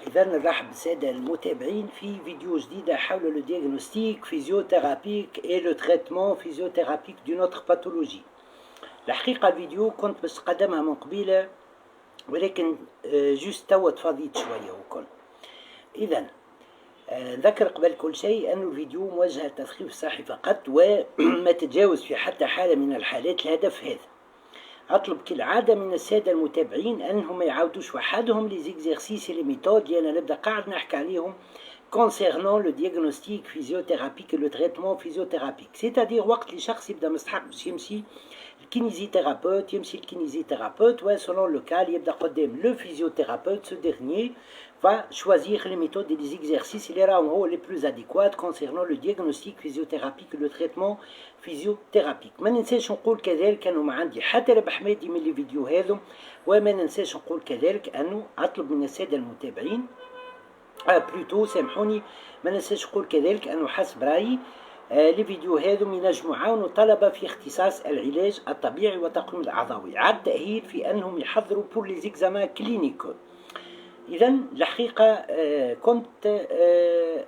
إذا نرحب بالسادة المتابعين في فيديو جديدة حول لو ديagnostic physiothérapique et le traitement physiothérapique d'une autre pathologie. الحقيقة الفيديو كنت بس قدمها من قبيلة ولكن جوست توا تفضيت شوية وكل. إذا نذكر قبل كل شيء أن الفيديو موجه للتثقيف الصحي فقط وما تتجاوز في حتى حالة من الحالات الهدف هذا. أطلب كالعادة من السادة المتابعين أنهم ما يعاودوش وحدهم لي زيكزيرسيس لي ميثود اللي أنا نبدأ قاعد نحكي عليهم concernant le diagnostic physiothérapique et le traitement physiothérapique. C'est-à-dire وقت اللي شخص يبدأ مستحق باش يمشي الكينيزيثيرابيوت يمشي الكينيزيثيرابيوت وسولون لو كال يبدأ قدام لو physiothérapeute ce dernier va choisir les méthodes et les exercices اللي راهم هو les plus adéquats concernant le diagnostic physiothérapique et le traitement physiothérapique. ما ننساش نقول كذلك أنه ما عندي حتى ربح مادي من الفيديو هذا، وما ننساش نقول كذلك أنه أطلب من السادة المتابعين بلوتو سامحوني ما ننساش نقول كذلك أنه حسب رأيي لي فيديو هذم ينجموا يعاونوا الطلبة في اختصاص العلاج الطبيعي والتقويم الأعضوي على التأهيل في أنهم يحضروا بور لي زيكزامان كلينيك. إذا الحقيقة كنت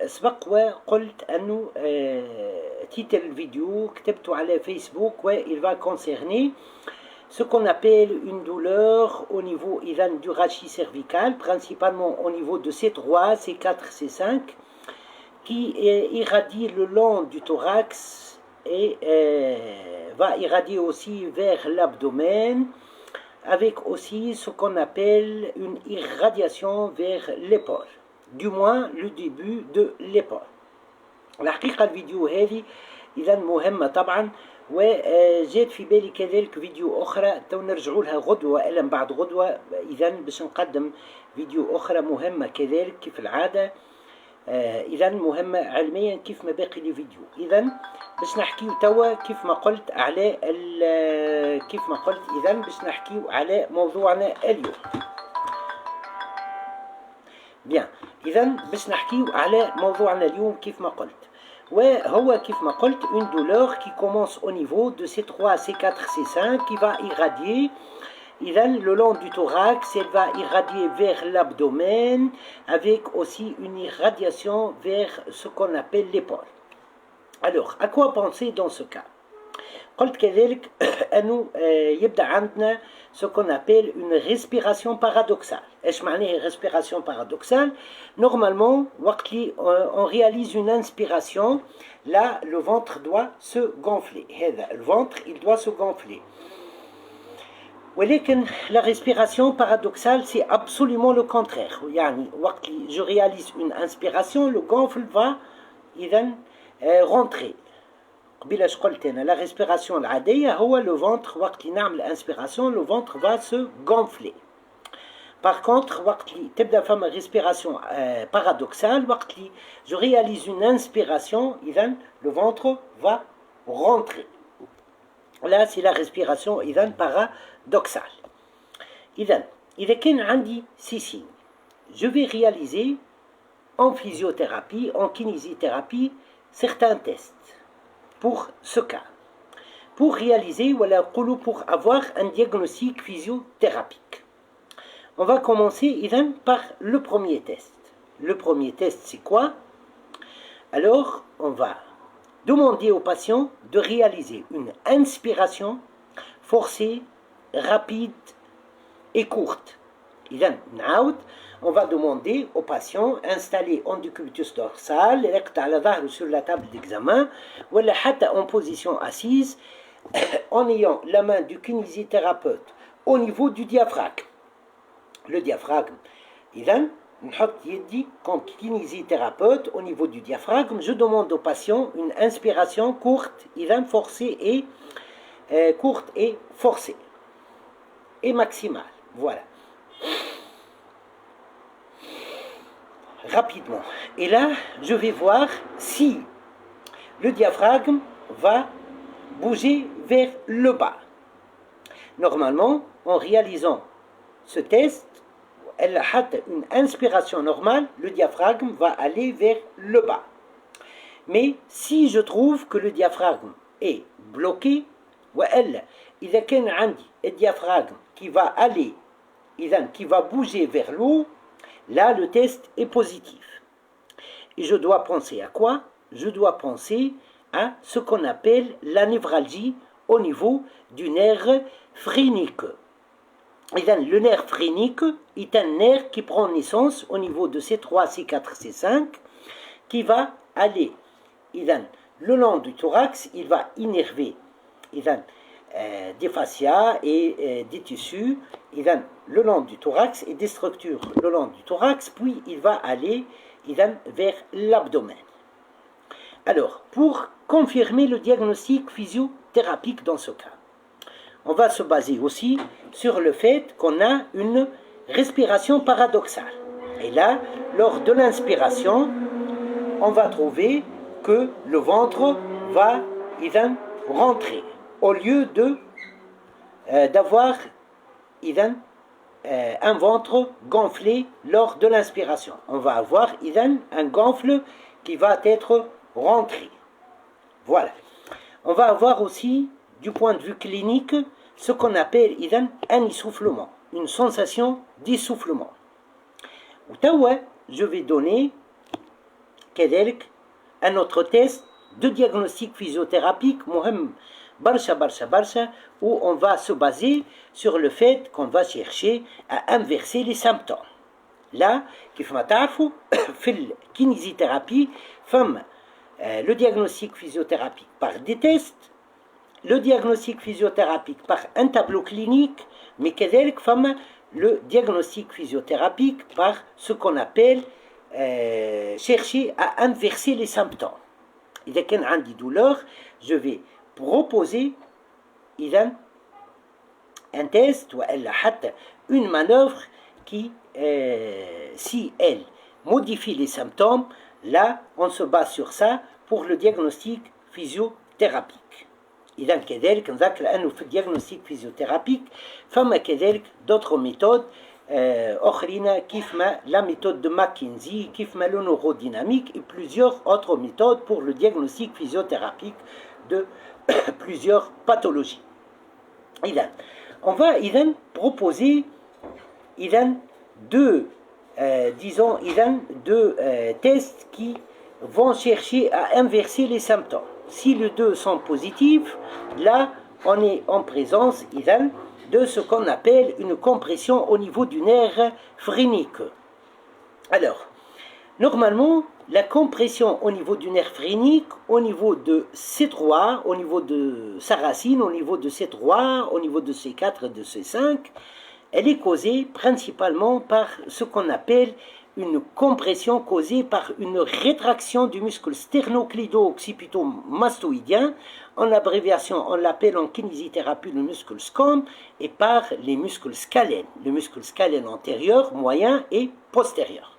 سبق وقلت أنه تيتر الفيديو كتبته على فيسبوك il va concerner ce qu'on appelle une douleur au niveau du rachis cervical, principalement au niveau de C3, C4, C5, qui irradie le long du thorax et va irradier aussi vers l'abdomen, avec aussi ce qu'on appelle une irradiation vers l'épaule, du moins le début de l'épaule. الحقيقة الفيديو هذه إذا مهمة طبعا، وجات في بالي كذلك فيديو أخرى تو نرجعوا لها غدوة وإلا بعد غدوة، إذا باش نقدم فيديو أخرى مهمة كذلك كيف العادة، إذا مهمة علميا كيف ما باقي لي فيديو. إذا باش نحكيو توا كيف ما قلت على إذا باش نحكيو على موضوعنا اليوم. بيان، إذا باش نحكيو على موضوعنا اليوم كيف ما قلت، وهو كيف ما قلت une douleur qui commence au niveau de C3, C4, C5 qui va irradier le long du thorax, elle va irradier vers l'abdomen avec aussi une irradiation vers ce qu'on appelle l'épaule. Alors, à quoi penser dans ce cas? قلت كذلك أنه يبدأ عندنا ce qu'on appelle une respiration paradoxale. إيش معناه respiration paradoxale? Normalement, وقت اللي on réalise une inspiration, là le ventre doit se gonfler. هذا le ventre il doit se gonfler. ولكن la respiration paradoxale c'est absolument le contraire. يعني وقت اللي je réalise une inspiration, le gonfle va إذا rentrer. قبيله اش قلت انا لا ريسبيراسيون العاديه هو لو فونتر وقت اللي نعمل انسبيراسيون لو فونتر فا سو غونفلي. باغ كونتر وقت اللي تبدا فما ريسبيراسيون بارادوكسال وقت اللي جو رياليز اون انسبيراسيون اذا لو فونتر فا رونتري. لا سي لا ريسبيراسيون اذا بارادوكسال. اذا كان عندي سي سين جو في رياليزي en physiothérapie, en kinésithérapie, certains tests. Pour ce cas, pour réaliser ou pour avoir un diagnostic physiothérapique. On va commencer par le premier test. Le premier test, c'est quoi? Alors, on va demander au patient de réaliser une inspiration forcée, rapide et courte. On va demander au patient installé en décubitus dorsal, sur la table d'examen, ou en position assise, en ayant la main du kinésithérapeute au niveau du diaphragme. Le diaphragme, نحط يدي comme kinésithérapeute au niveau du diaphragme. Je demande au patient une inspiration courte et forcée et maximale. Voilà. Rapidement. Et là, je vais voir si le diaphragme va bouger vers le bas. Normalement, en réalisant ce test, elle a une inspiration normale, le diaphragme va aller vers le bas. Mais si je trouve que le diaphragme est bloqué, il y a un diaphragme qui va aller, qui va bouger vers l'eau, là le test est positif. Et je dois penser à quoi? Je dois penser à ce qu'on appelle la névralgie au niveau du nerf phrénique. Le nerf phrénique est un nerf qui prend naissance au niveau de C3, C4, C5, qui va aller le long du thorax, il va innerver des fascias et des tissus le long du thorax et des structures le long du thorax, puis il va aller vers l'abdomen. Alors, pour confirmer le diagnostic physiothérapique dans ce cas, on va se baser aussi sur le fait qu'on a une respiration paradoxale. Et là, lors de l'inspiration, on va trouver que le ventre va rentrer au lieu d'avoir un ventre gonflé lors de l'inspiration. On va avoir un gonfle qui va être rentré. Voilà. On va avoir aussi, du point de vue clinique, ce qu'on appelle un essoufflement, une sensation d'essoufflement. Je vais donner un autre test de diagnostic physiothérapique où on va se baser sur le fait qu'on va chercher à inverser les symptômes. Là, كيف ما تعرفوا في الكينيزيثérapie, le diagnostic physiothérapique par des tests, le diagnostic physiothérapique par un tableau clinique, mais كذلك le diagnostic physiothérapique par ce qu'on appelle chercher à inverser les symptômes. إذا كان عندي douleur, je vais proposer un test ou une manœuvre qui, si elle modifie les symptômes, là on se base sur ça pour le diagnostic physiothérapique. إذا كذلك نذكر أنه في الديagnostic physiothérapique فما كذلك d'autres méthodes أخرين كيف ما la méthode de McKinsey, كيف ما le neurodynamique et plusieurs autres méthodes pour le diagnostic physiothérapique de plusieurs pathologies. On va proposer deux tests qui vont chercher à inverser les symptômes. Si les deux sont positifs, là on est en présence de ce qu'on appelle une compression au niveau du nerf phrénique. Alors, normalement, la compression au niveau du nerf phrénique, au niveau de C3, au niveau de sa racine, au niveau de C3, au niveau de C4 et de C5, elle est causée principalement par ce qu'on appelle une compression causée par une rétraction du muscle sternocleido-occipito-mastoïdien. En abréviation, on l'appelle en kinésithérapie le muscle SCOM, et par les muscles scalènes, le muscle scalène antérieur, moyen et postérieur.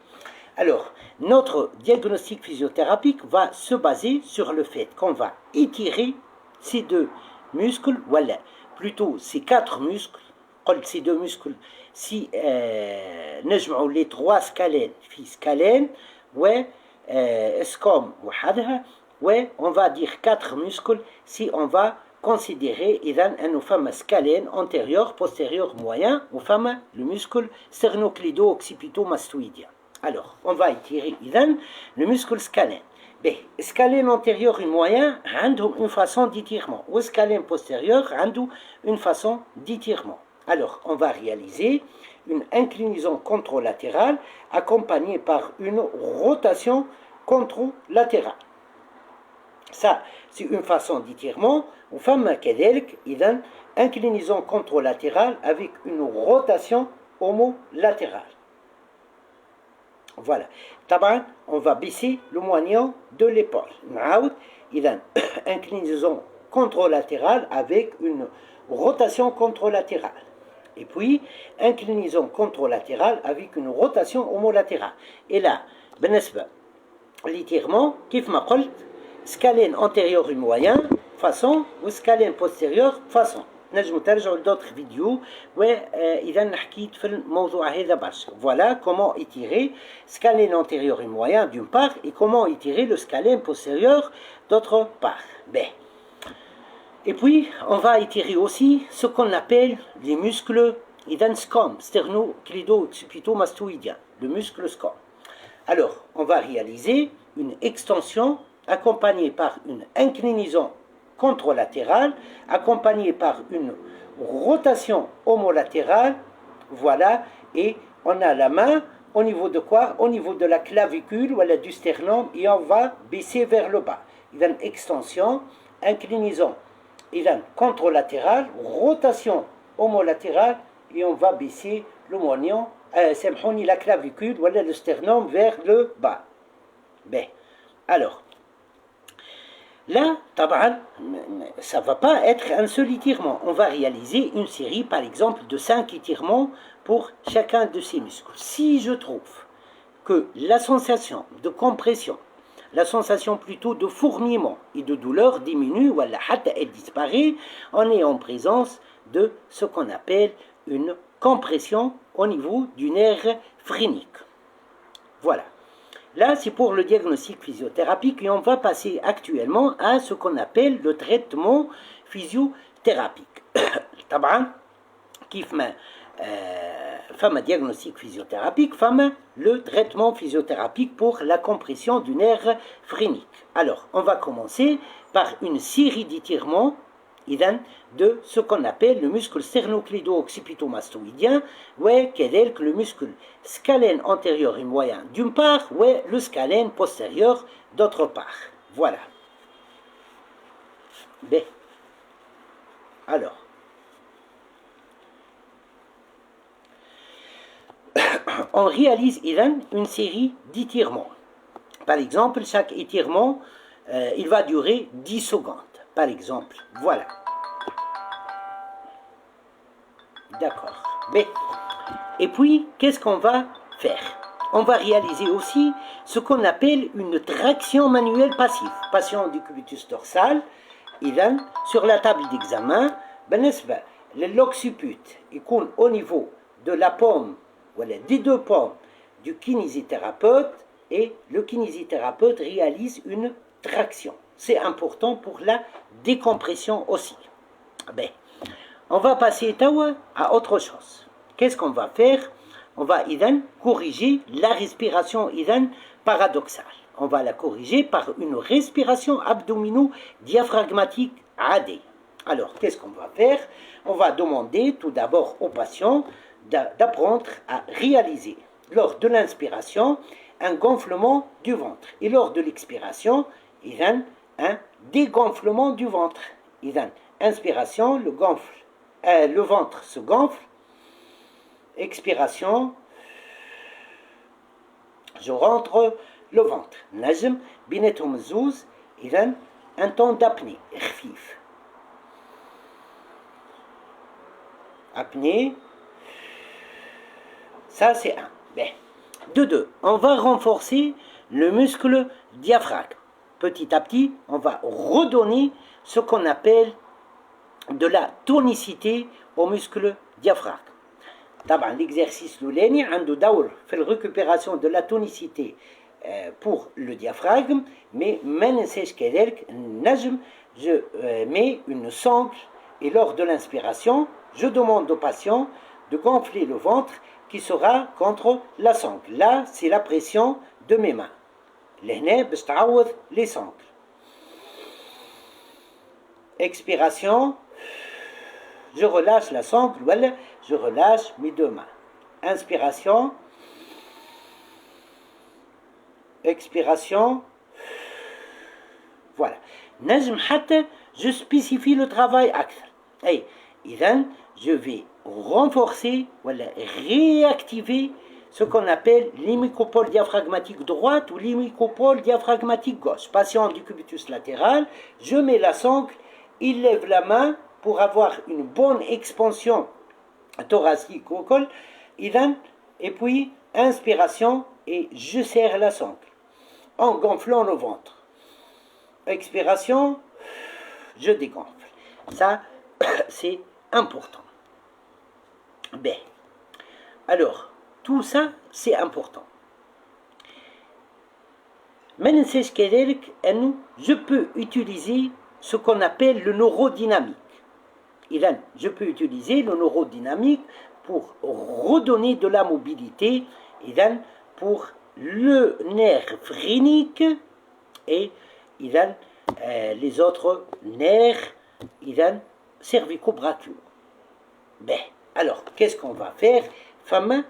Alors, notre diagnostic physiothérapique va se baser sur le fait qu'on va étirer ces deux muscles, voilà, plutôt ces quatre muscles, ces deux muscles, si نجمعوا les trois scalènes في scalène و SCOM وحدها, on va dire quatre muscles si on va considérer أنه فما scalène antérieur, postérieur, moyen, ou فما le muscle sternocleido-occipito-mastoïdien. Alors, on va étirer le muscle scalène. Scalène antérieur et moyen ont une façon d'étirement, ou scalène postérieur ont une façon d'étirement. Alors, on va réaliser une inclinaison contralatérale accompagnée par une rotation contralatérale. Ça, c'est une façon d'étirement. Ou femme كذلك إذن inclinaison contralatérale avec une rotation homolatérale. Voilà. طبعا, on va baisser le moignon de l'épaule. نعاود إذن inclinaison contralatérale avec une rotation contralatérale. Et puis, inclinaison contralatérale avec une rotation homolatérale. Et là, بالنسبة l'étirement, كيف ما قلت, scalène antérieur et moyen, façon, ou scalène postérieur, façon. نجموا ترجعوا لدوتر فيديو وإذا حكيت في الموضوع هذا برشا. Voilà comment étirer scalène antérieur et moyen d'une part et comment étirer le scalène postérieur d'autre part. Et puis, on va étirer aussi ce qu'on appelle les muscles SCOM, sternocleido-occipito-mastoïdien. le muscle squat. Alors, on va réaliser une extension accompagnée par une inclinaison contralatérale, accompagnée par une rotation homolatérale, voilà, et on a la main au niveau de quoi? Au niveau de la clavicule, voilà, du sternum, et on va baisser vers le bas. Il y a une extension, inclinaison, il y a une contralatérale, rotation homolatérale, et on va baisser le moignon, la clavicule, voilà, le sternum vers le bas. Bien, alors, là, ça ne va pas être un seul étirement. On va réaliser une série, par exemple, de 5 étirements pour chacun de ces muscles. Si je trouve que la sensation de compression, la sensation plutôt de fourmillement et de douleur diminue, ou elle disparaît, on est en présence de ce qu'on appelle une compression au niveau du nerf phrénique. Voilà. Là, c'est pour le diagnostic physiothérapique et on va passer actuellement à ce qu'on appelle le traitement physiothérapique. طبعا كيف ما فما diagnostic physiothérapique, fama le traitement physiothérapique pour la compression du nerf phrénique. Alors, on va commencer par une série d'étirements de ce qu'on appelle le muscle sternoclédo-occipitomastoïdien, que le muscle scalène antérieur et moyen d'une part, le scalène postérieur d'autre part. Voilà. Bien. Alors, on réalise une série d'étirements. Par exemple, chaque étirement, il va durer 10 secondes. Par exemple, voilà. D'accord. Mais, et puis, qu'est-ce qu'on va faire? On va réaliser aussi ce qu'on appelle une traction manuelle passive. Patient du cubitus dorsal, sur la table d'examen, l'occiput يكون au niveau de la paume, voilà, des deux paumes du kinésithérapeute, et le kinésithérapeute réalise une traction. C'est important pour la décompression aussi. Ben, on va passer à autre chose. Qu'est-ce qu'on va faire? On va corriger la respiration paradoxale. On va la corriger par une respiration abdomino-diaphragmatique AD. Alors, qu'est-ce qu'on va faire? On va demander tout d'abord au patient d'apprendre à réaliser, lors de l'inspiration, un gonflement du ventre. Et lors de l'expiration, un dégonflement du ventre. Inspiration, le ventre se gonfle. Expiration, je rentre le ventre. Najm, binetum zouz, un temps d'apnée, khfif. Apnée, ça c'est un. Bien. De deux, on va renforcer le muscle diaphragme. Petit à petit, on va redonner ce qu'on appelle de la tonicité au muscle diaphragme. L'exercice l'ouleni a un daour fait la récupération de la tonicité pour le diaphragme, mais je mets une sangle et lors de l'inspiration, je demande au patient de gonfler le ventre qui sera contre la sangle. Là, c'est la pression de mes mains. Les sangles. Expiration, je relâche la sangle, je relâche mes deux mains. Inspiration, expiration, voilà. Najm hatta, je spécifie le travail acte. Et je vais renforcer, réactiver ce qu'on appelle l'hémicopole diaphragmatique droite ou l'hémicopole diaphragmatique gauche. Patient du cubitus latéral, je mets la sangle, il lève la main pour avoir une bonne expansion thoracique au col, et puis inspiration et je serre la sangle en gonflant le ventre. Expiration, je dégonfle. Ça, c'est important. Bien. Alors, tout ça, c'est important. Mais je peux utiliser ce qu'on appelle le neurodynamique. Je peux utiliser le neurodynamique pour redonner de la mobilité إذن pour le nerf phrénique et إذن les autres nerfs إذن cervico-brachiaux. Ben, alors, qu'est-ce qu'on va faire? Femme,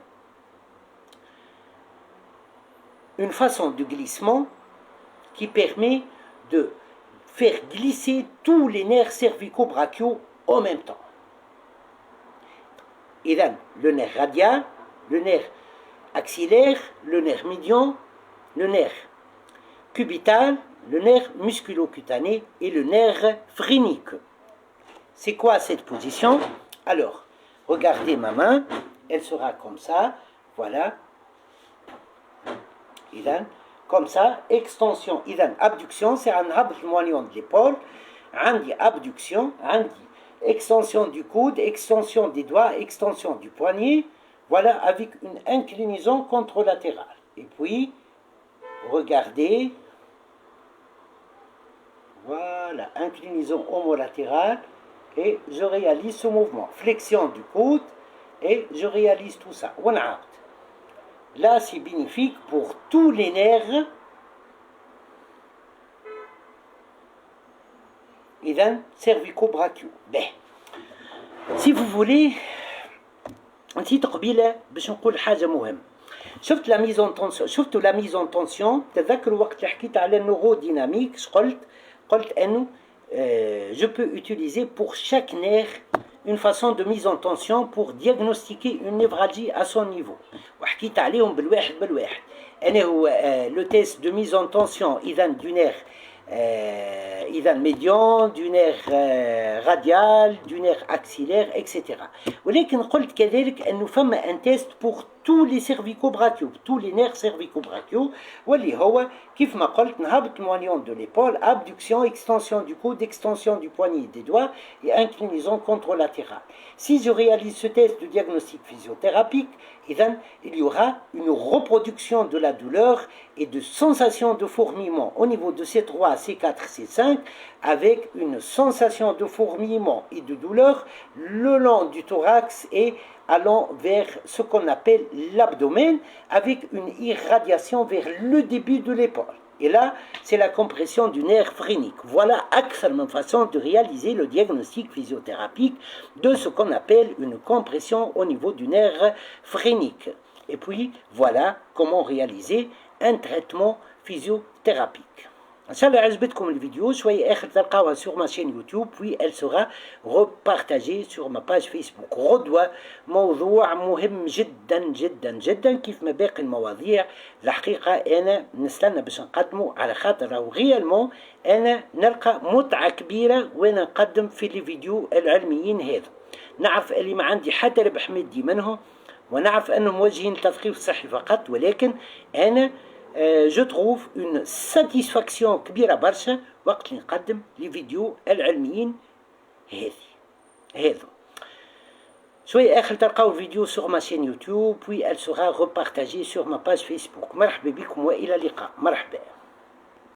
une façon de glissement qui permet de faire glisser tous les nerfs cervico-brachiaux en même temps. Et là, le nerf radial, le nerf axillaire, le nerf médian, le nerf cubital, le nerf musculo-cutané et le nerf phrénique. C'est quoi cette position? Alors, regardez ma main, elle sera comme ça, voilà. إذن comme ça, extension, إذن abduction, c'est un هبط المواليون de l'épaule, عندي abduction, عندي extension du coude, extension des doigts, extension du poignet, voilà, avec une inclinaison contralatérale. Et puis, regardez, voilà, inclinaison homolatérale, et je réalise ce mouvement, flexion du coude, et je réalise tout ça. Là, c'est bénéfique pour tous les nerfs. إذن cervico-brachiaux. Ben, si vous voulez, نسيت قبيله باش نقول حاجة مهمة. شفت لا ميزون تونسيون، شفتوا لا ميزون تونسيون؟ تذكروا وقت اللي حكيت على النوروديناميك قلت انه je peux utiliser pour chaque nerf une façon de mise en tension pour diagnostiquer une névralgie à son niveau. وحكيت عليهم بالواحد بالواحد. أنا هو le test de mise en tension إذا du nerf إذا médian, du nerf radial, du nerf axillaire, etc. ولكن قلت كذلك أنه فما un test pour tous les cervico-brachiaux, tous les nerfs cervico-brachiaux, واللي هو كيف ما قلت نهبط المواليون de l'épaule, abduction, extension du coude, extension du poignet des doigts et inclinaison contralatérale. Si je réalise ce test de diagnostic physiothérapique, il y aura une reproduction de la douleur et de sensation de fourmillement au niveau de C3, C4, C5, avec une sensation de fourmillement et de douleur le long du thorax et allant vers ce qu'on appelle l'abdomen, avec une irradiation vers le début de l'épaule. Et là, c'est la compression du nerf phrénique. Voilà une façon de réaliser le diagnostic physiothérapique de ce qu'on appelle une compression au niveau du nerf phrénique. Et puis, voilà comment réaliser un traitement physiothérapique. Inch'Allah عجبتكم الفيديو شوية آخر تلقاوها sur ma chaîne YouTube puis elle sera repartagée sur ma page Facebook. غدوة موضوع مهم جدا جدا جدا كيف ما باقي المواضيع. الحقيقة أنا نستنى باش نقدمه على خاطر راهو غيالمون أنا نلقى متعة كبيرة وأنا نقدم في الفيديو العلميين هذا. نعرف اللي ما عندي حتى ربح مادي منهم ونعرف أنهم موجهين للتثقيف الصحي فقط ولكن أنا je trouve une satisfaction كبيرة برشا وقت اللي نقدم لي فيديو العلميين هذو. شوية آخر تلقاو الفيديو sur ma chaîne YouTube puis elle sera repartagée sur ma page Facebook. مرحبا بكم وإلى اللقاء. مرحبا.